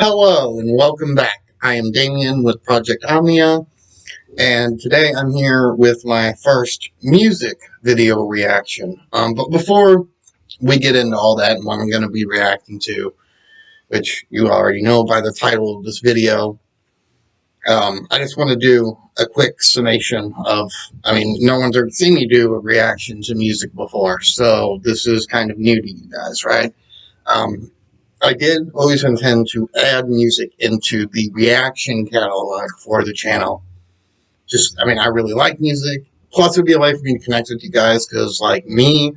Hello and welcome back. I am Damien with Project Omnia, and today I'm here with my first music video reaction. But before we get into all that and what I'm going to be reacting to, which you already know by the title of this video, I just want to do a quick summation of, no one's ever seen me do a reaction to music before, so this is kind of new to you guys, right? I did always intend to add music into the reaction catalog for the channel. I really like music. Plus, it would be a way for me to connect with you guys because, like me,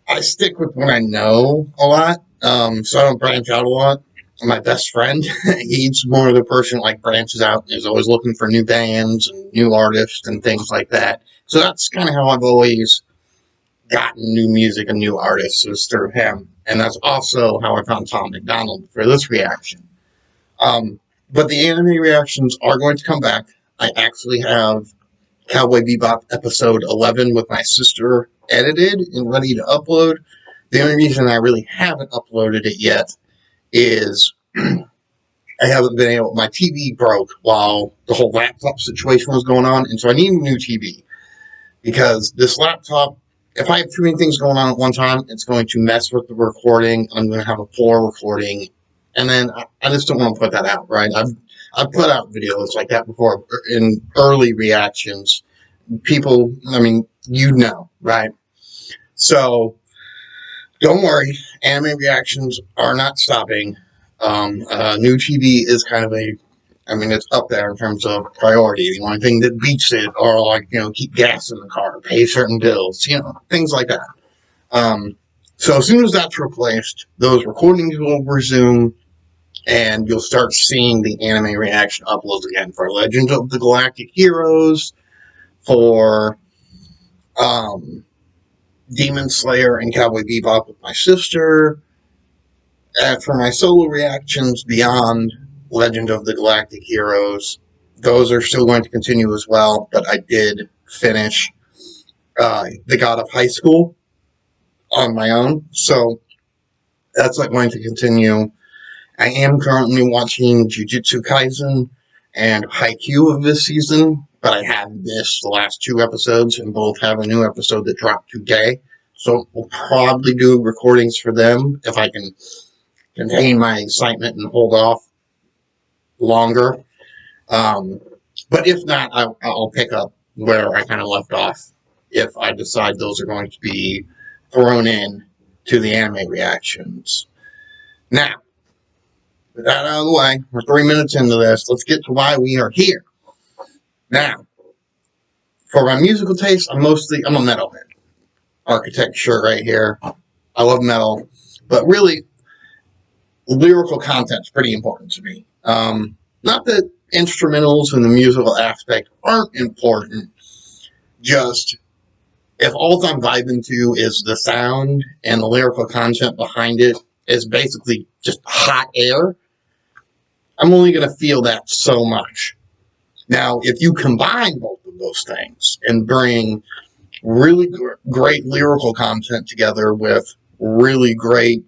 I stick with what I know a lot, so I don't branch out a lot. My best friend, he's more of the person like branches out and is always looking for new bands and new artists and things like that. So that's kind of how I've always gotten new music and new artists is through him. And that's also how I found MacDonald for this reaction. But the anime reactions are going to come back. I actually have Cowboy Bebop episode 11 with my sister edited and ready to upload. The only reason I really haven't uploaded it yet is I haven't been able, my TV broke while the whole laptop situation was going on, and so I need a new TV because this laptop, if I have too many things going on at one time, it's going to mess with the recording. I'm going to have a poor recording, and then I just don't want to put that out, right? I've put out videos like that before in early reactions. People, right? So don't worry, anime reactions are not stopping. New TV is kind of it's up there in terms of priority. The only thing that beats it are keep gas in the car, pay certain bills, things like that. So as soon as that's replaced, those recordings will resume and you'll start seeing the anime reaction uploads again for Legend of the Galactic Heroes, for Demon Slayer and Cowboy Bebop with my sister, and for my solo reactions beyond Legend of the Galactic Heroes. Those are still going to continue as well, but I did finish The God of High School on my own, so that's not going to continue. I am currently watching Jujutsu Kaisen and Haikyuu of this season, but I have missed the last two episodes, and both have a new episode that dropped today. So we'll probably do recordings for them if I can contain my excitement and hold off longer. But if not, I'll pick up where I kind of left off if I decide those are going to be thrown in to the anime reactions. Now, with that out of the way, we're 3 minutes into this. Let's get to why we are here. Now, for my musical taste, I'm a metalhead. Architecture right here. I love metal, but really, lyrical content's pretty important to me. Not that instrumentals and the musical aspect aren't important, just if all I'm vibing to is the sound and the lyrical content behind it is basically just hot air, I'm only going to feel that so much. Now, if you combine both of those things and bring really great lyrical content together with really great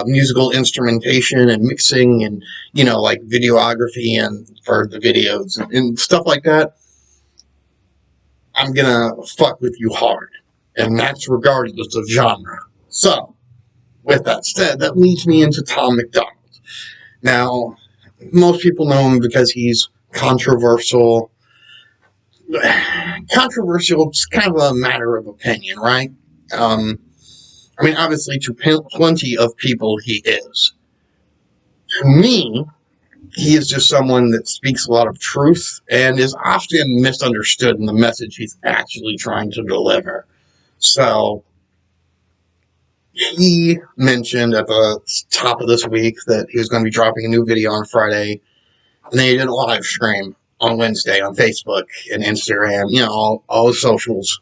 musical instrumentation and mixing and, like videography and for the videos and stuff like that, I'm going to fuck with you hard. And that's regardless of genre. So, with that said, that leads me into MacDonald. Now, most people know him because he's controversial. Controversial, it's kind of a matter of opinion, right? Obviously, to plenty of people, he is. To me, he is just someone that speaks a lot of truth and is often misunderstood in the message he's actually trying to deliver. So, he mentioned at the top of this week that he was going to be dropping a new video on Friday, and then he did a live stream on Wednesday on Facebook and Instagram, all the socials.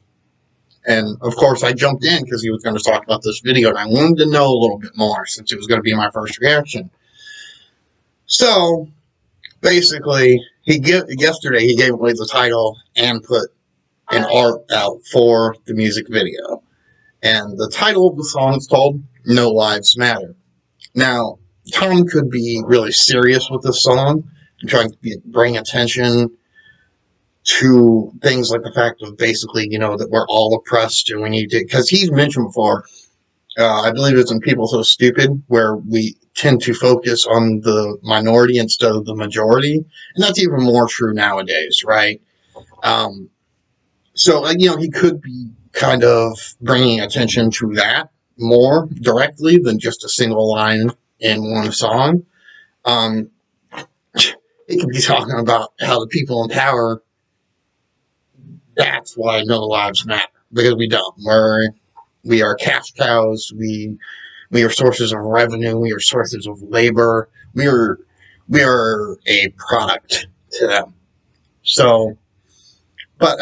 And, of course, I jumped in because he was going to talk about this video, and I wanted to know a little bit more since it was going to be my first reaction. So, basically, yesterday he gave away the title and put an art out for the music video. And the title of the song is called No Lives Matter. Now, Tom could be really serious with this song and trying to bring attention to things like the fact of basically, that we're all oppressed and we need to, because he's mentioned before, I believe it's in People So Stupid, where we tend to focus on the minority instead of the majority. And that's even more true nowadays, right? So, he could be kind of bringing attention to that more directly than just a single line in one song. He could be talking about how the people in power, that's why no lives matter, because we don't. We are cash cows. We are sources of revenue. We are sources of labor. We are a product to them. So, but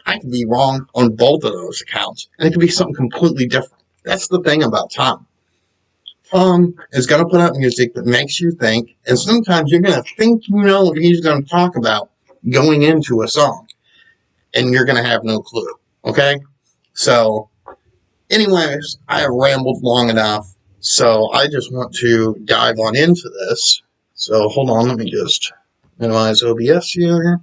I could be wrong on both of those accounts, and it could be something completely different. That's the thing about Tom. Tom is going to put out music that makes you think, and sometimes you're going to think you know what he's going to talk about going into a song, and you're going to have no clue. Okay? So, anyways, I have rambled long enough, so I just want to dive on into this. So, hold on, let me just minimize OBS here.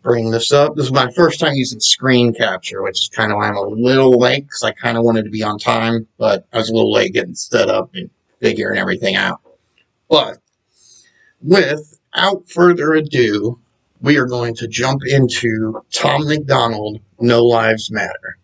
Bring this up. This is my first time using screen capture, which is kind of why I'm a little late, because I kind of wanted to be on time, but I was a little late getting set up and figuring everything out. But without further ado, we are going to jump into Tom MacDonald, No Lives Matter.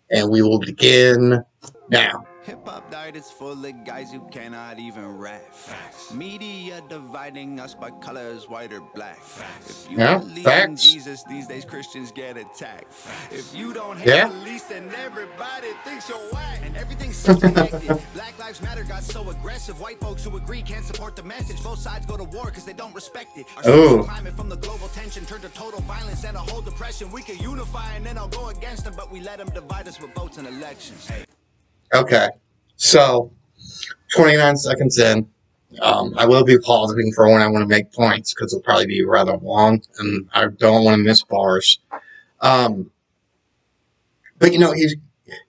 And we will begin now. Hip-hop diet is full of guys who cannot even rap. Facts. Media dividing us by colors, white or black. Facts. If you believe in Jesus, these days Christians get attacked. Facts. If you don't hate police, then everybody thinks you're whack. And everything's so connected. Black Lives Matter got so aggressive. White folks who agree can't support the message. Both sides go to war because they don't respect it. Our social climate from the global tension turned to total violence and a whole depression. We can unify and then I'll go against them, but we let them divide us with votes and elections. Hey. Okay, so 29 seconds in, I will be pausing for when I want to make points because it'll probably be rather long and I don't want to miss bars. But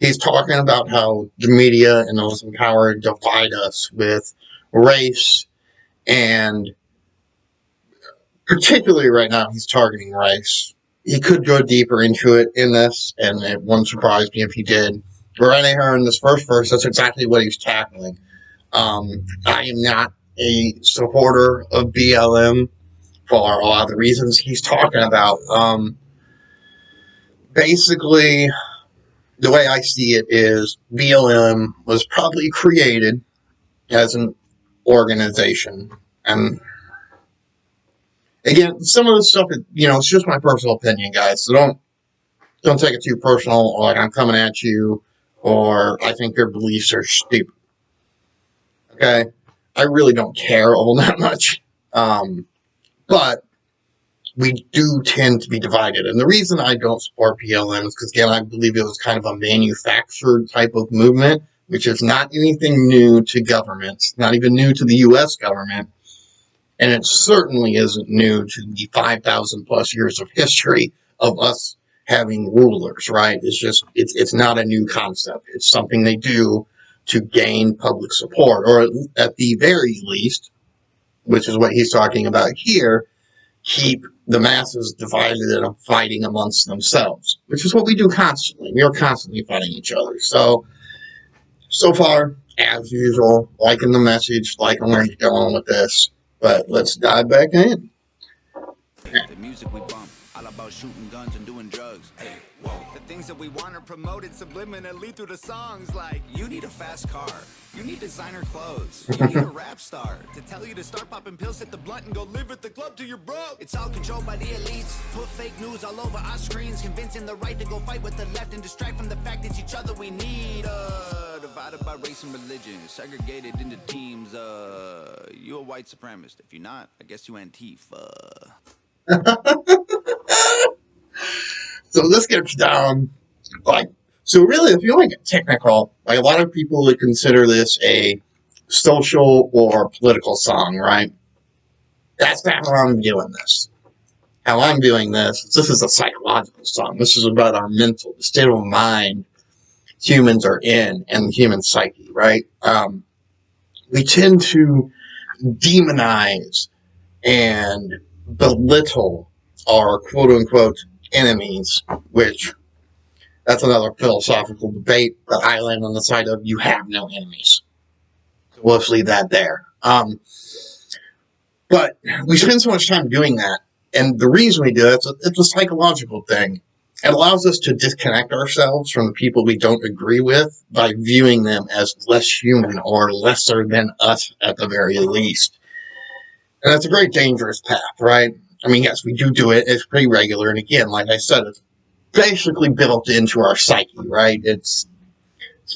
he's talking about how the media and those in power divide us with race, and particularly right now he's targeting race. He could go deeper into it in this, and it wouldn't surprise me if he did. But right here in this first verse, that's exactly what he's tackling. I am not a supporter of BLM for a lot of the reasons he's talking about. Basically, the way I see it is BLM was probably created as an organization. And again, some of the stuff, it's just my personal opinion, guys. So don't take it too personal, or like I'm coming at you, or I think your beliefs are stupid. Okay? I really don't care all that much. But we do tend to be divided. And the reason I don't support BLM is because, again, I believe it was kind of a manufactured type of movement, which is not anything new to governments, not even new to the U.S. government. And it certainly isn't new to the 5,000 plus years of history of us having rulers, right? It's not a new concept. It's something they do to gain public support, or at the very least, which is what he's talking about here, keep the masses divided and fighting amongst themselves, which is what we do constantly. We are constantly fighting each other. So far, as usual, liking the message, liking where he's going with this. But let's dive back in. The music we bump, all about shooting guns and doing drugs. Hey, whoa. The things that we want are promoted subliminally through the songs, like you need a fast car, you need designer clothes, you need a rap star to tell you to start popping pills, hit the blunt, and go live at the club till you're broke. It's all controlled by the elites, put fake news all over our screens, convincing the right to go fight with the left and distract from the fact it's each other we need. Divided by race and religion, segregated into teams. You a white supremacist. If you're not, I guess you Antifa. So let's get down. So really, if you want to get technical, a lot of people would consider this a social or political song, right? That's not how I'm viewing this. How I'm viewing this is a psychological song. This is about our mental, the state of mind humans are in, and the human psyche, right? we tend to demonize and belittle our quote-unquote enemies, which that's another philosophical debate that I land on the side of you have no enemies. So we'll just leave that there. But we spend so much time doing that, and the reason we do it, it's a psychological thing. It allows us to disconnect ourselves from the people we don't agree with by viewing them as less human or lesser than us at the very least. And that's a very dangerous path, right? I mean, yes, we do it. It's pretty regular. And again, like I said, it's basically built into our psyche, right? It's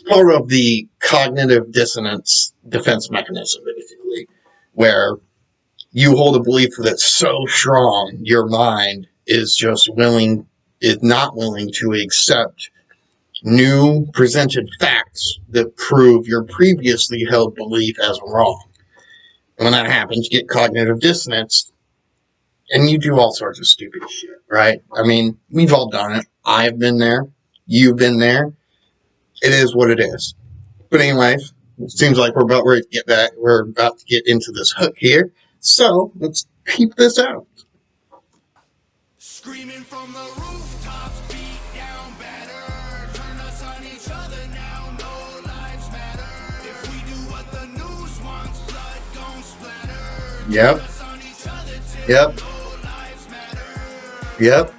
part of the cognitive dissonance defense mechanism, basically, where you hold a belief that's so strong, your mind is not willing to accept new presented facts that prove your previously held belief as wrong. And when that happens, you get cognitive dissonance, and you do all sorts of stupid shit, right? I mean, we've all done it. I've been there. You've been there. It is what it is. But anyways, it seems like we're about ready to get back. We're about to get into this hook here. So let's peep this out. Screaming from the rooftops, beat down better. Turn us on each other now, no lives matter. If we do what the news wants, blood don't splatter. Yep. Turn us on each other till Yep. no lives matter. Yep.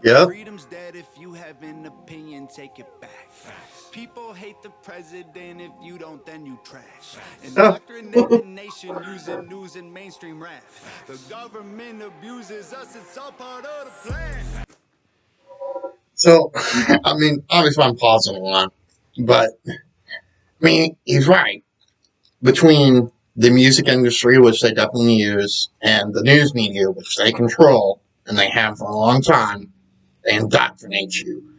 Yep. Freedom's dead. If you have an opinion, take it back. People hate the president. If you don't, then you trash. Indoctrinate the nation using news and mainstream rap. The government abuses us. It's all part of the plan. So, I mean, obviously I'm pausing a lot, but I mean, he's right. Between the music industry, which they definitely use, and the news media, which they control, and they have for a long time, they indoctrinate you.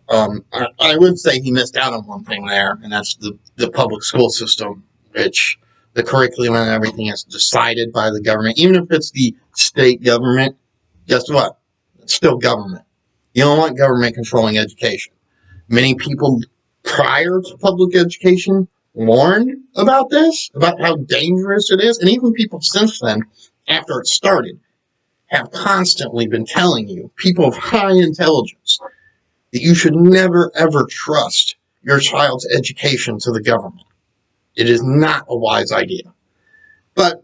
I would say he missed out on one thing there, and that's the public school system, which the curriculum and everything is decided by the government. Even if it's the state government, guess what? It's still government. You don't want government controlling education. Many people prior to public education warned about this, about how dangerous it is, and even people since then, after it started, have constantly been telling you, people of high intelligence, that you should never ever trust your child's education to the government. It is not a wise idea. But,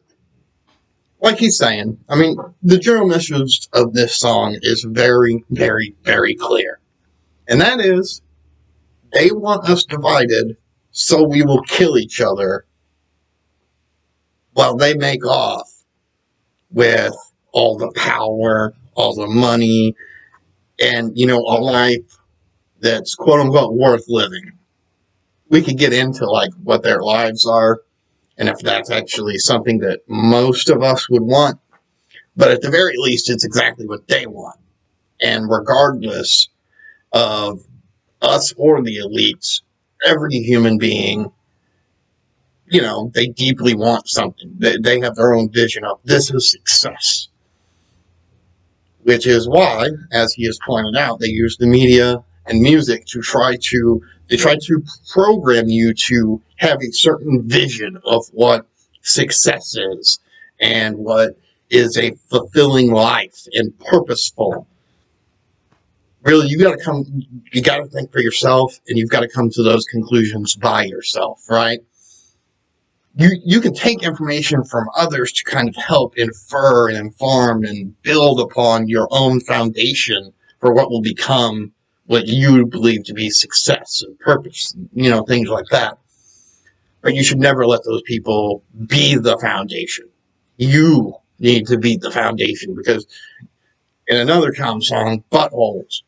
like he's saying, I mean, the general message of this song is very, very, very clear. And that is, they want us divided so we will kill each other while they make off with all the power, all the money, and, a life that's quote-unquote worth living. We could get into, what their lives are, and if that's actually something that most of us would want, but at the very least, it's exactly what they want. And regardless of us or the elites, every human being, they deeply want something. They have their own vision of this is success. Which is why, as he has pointed out, they use the media and music to try to program you to have a certain vision of what success is and what is a fulfilling life and purposeful. Really, you got to think for yourself, and you've got to come to those conclusions by yourself, right? You can take information from others to kind of help infer and inform and build upon your own foundation for what will become what you believe to be success and purpose, things like that. But you should never let those people be the foundation. You need to be the foundation, because in another Tom song, Buttholes,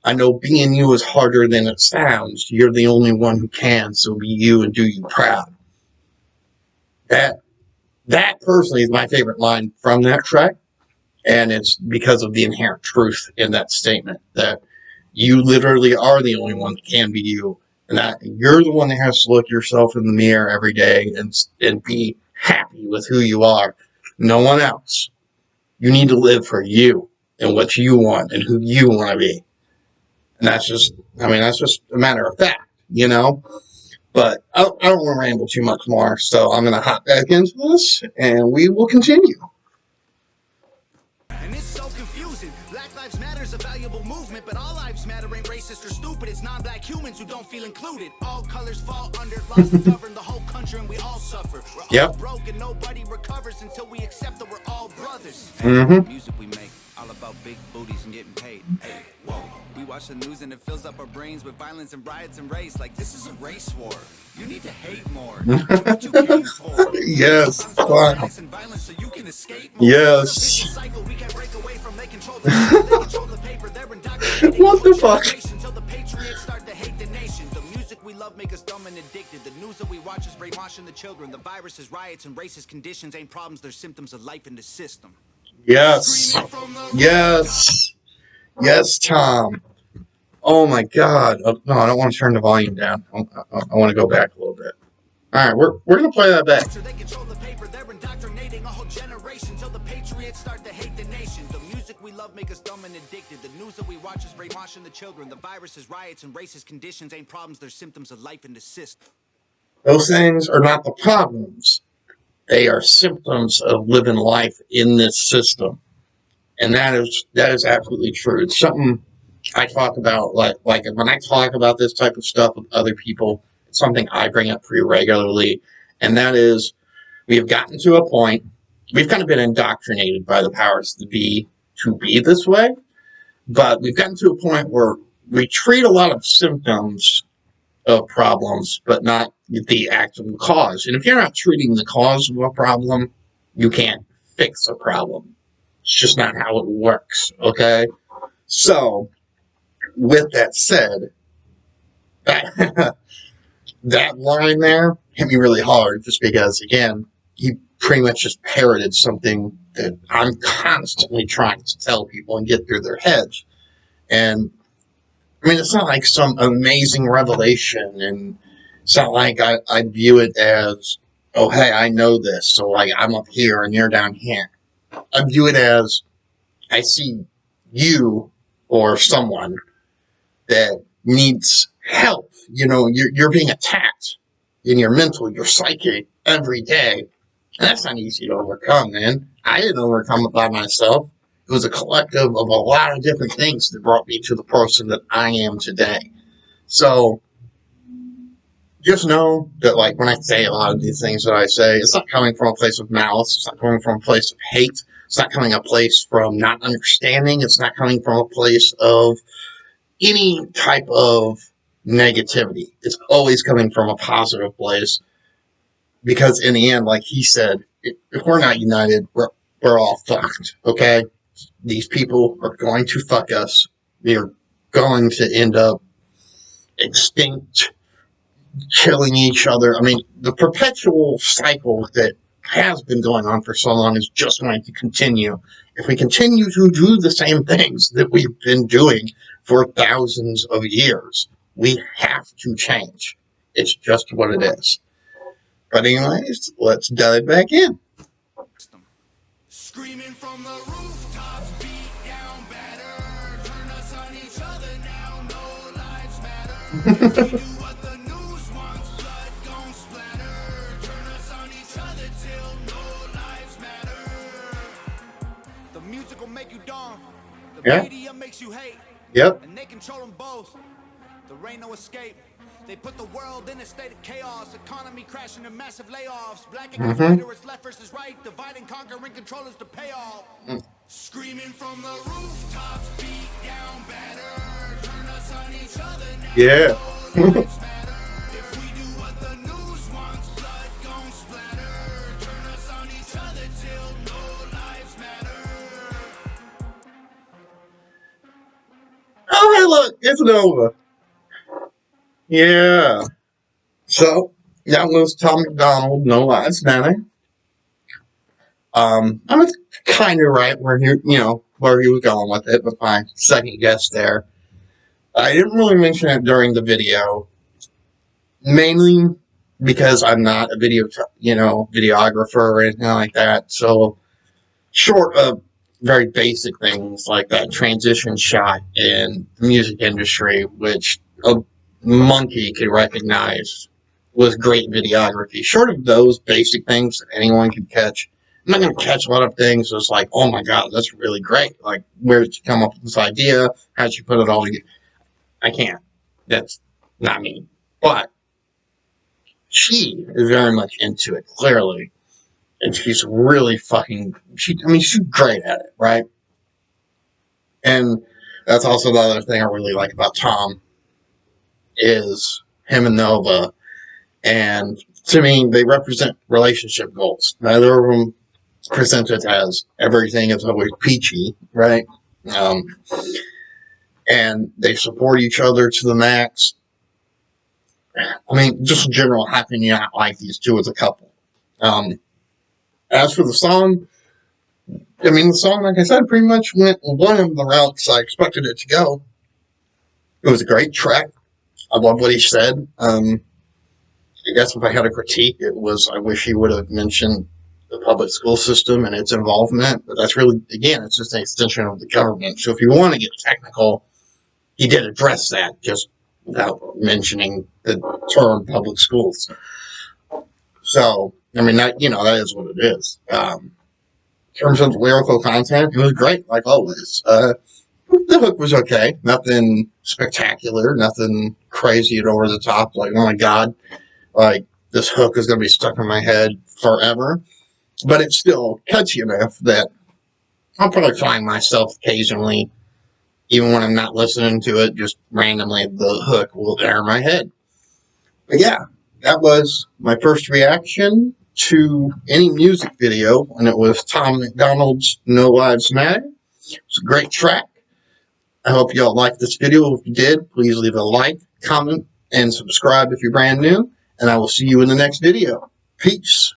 I know being you is harder than it sounds. You're the only one who can, so be you and do you proud. That personally is my favorite line from that track, and it's because of the inherent truth in that statement, that you literally are the only one that can be you, and that you're the one that has to look yourself in the mirror every day and be happy with who you are. No one else. You need to live for you and what you want and who you want to be. And that's just a matter of fact, But I don't want to ramble too much more, so I'm going to hop back into this, and we will continue. And it's so confusing. Black Lives Matter is a valuable movement, but all lives matter ain't racist or stupid. It's non-black humans who don't feel included. All colors fall under laws that govern the whole country, and we all suffer. We're all broke and nobody recovers until we accept that we're all brothers. Mm-hmm. Music we make, all about big booties and getting paid. Hey, whoa. We watch the news and it fills up our brains with violence and riots and race. Like this is a race war. You need to hate more. What you came for. Yes. Wow. So you can escape more. Yes. We can't break away from they control the paper. They're indoctrinating what the fuck? Until the patriots start to hate the nation. The music we love make us dumb and addicted. The news that we watch is brainwashing the children. The viruses, riots, and racist conditions ain't problems. They're symptoms of life in the system. Yes. Yes. Yes, Tom. Oh my God. Oh, no, I don't want to turn the volume down. I want to go back a little bit. All right, we're going to play that back. They control the paper. They're indoctrinating a whole generation till the patriots start to hate the nation. The music we love make us dumb and addicted. The news that we watch is brainwashing the children. The viruses, riots, and racist conditions ain't problems. They're symptoms of life in the system. Those things are not the problems. They are symptoms of living life in this system. And that is absolutely true. It's something I talk about, like when I talk about this type of stuff with other people, it's something I bring up pretty regularly. And that is, we have gotten to a point, we've kind of been indoctrinated by the powers that be to be this way, but we've gotten to a point where we treat a lot of symptoms of problems, but not the actual cause. And if you're not treating the cause of a problem, you can't fix a problem. It's just not how it works, okay? So, with that said, that line there hit me really hard just because, again, he pretty much just parroted something that I'm constantly trying to tell people and get through their heads. And, I mean, it's not like some amazing revelation, and it's not like I view it as, oh, hey, I know this, so, like, I'm up here and you're down here. I view it as, I see you or someone that needs help. You know, you're being attacked in your mental, your psyche every day. And that's not easy to overcome, man. I didn't overcome it by myself. It was a collective of a lot of different things that brought me to the person that I am today. So, just know that, like, when I say a lot of these things that I say, it's not coming from a place of malice. It's not coming from a place of hate. It's not coming a place from not understanding. It's not coming from a place of any type of negativity. It's always coming from a positive place. Because in the end, like he said, if we're not united, we're all fucked, okay? These people are going to fuck us. They're going to end up extinct, killing each other. I mean, the perpetual cycle that has been going on for so long is just going to continue. If we continue to do the same things that we've been doing for thousands of years, we have to change. It's just what it is. But anyways, let's dive back in. Screaming from the rooftops, beat down better. Turn us on each other now, no lives matter. If we do what the news wants, blood gon' splatter. Turn us on each other till no lives matter. The music will make you dumb. The media makes you hate. Yep. And they control them both. There ain't no escape. They put the world in a state of chaos. Economy crashing and massive layoffs. Black against white, or it's left versus right. Divide and conquer and control is the payoff. Screaming from the rooftops, beat down better. Turn us on each other now. Yeah. If we do what the news wants, blood gon' splatter. Turn us on each other till no lives matter. Oh, hey, look, it's Nova. Yeah. So, that was Tom MacDonald, No Lives Matter. I was kind of right where where he was going with it with my second guess there. I didn't really mention it during the video, mainly because I'm not a videographer or anything like that. So, short of very basic things like that transition shot in the music industry, which a monkey could recognize with great videography. Short of those basic things that anyone can catch, I'm not going to catch a lot of things that's like, oh my god, that's really great. Like, where did you come up with this idea? How did you put it all together? I can't. That's not me. But she is very much into it, clearly. And she's really she's great at it, right? And that's also the other thing I really like about Tom is him and Nova. And to me, they represent relationship goals. Neither of them present it as everything is always peachy, right? And they support each other to the max. I mean, just in general, how can you not like these two as a couple? As for the song, I mean, the song, like I said, pretty much went one of the routes I expected it to go. It was a great track. I love what he said. I guess if I had a critique, it was I wish he would have mentioned the public school system and its involvement. But that's really, again, it's just an extension of the government. So if you want to get technical, he did address that just without mentioning the term public schools. So, I mean, that is what it is. In terms of the lyrical content, it was great, like always. The hook was okay. Nothing spectacular, nothing crazy and over the top, like, oh my god, like, this hook is going to be stuck in my head forever. But it's still catchy enough that I'll probably find myself occasionally, even when I'm not listening to it, just randomly the hook will enter my head. But yeah, that was my first reaction to any music video, and it was Tom MacDonald's No Lives Matter. It's a great track. I hope y'all liked this video. If you did, please leave a like, comment, and subscribe if you're brand new, and I will see you in the next video. Peace.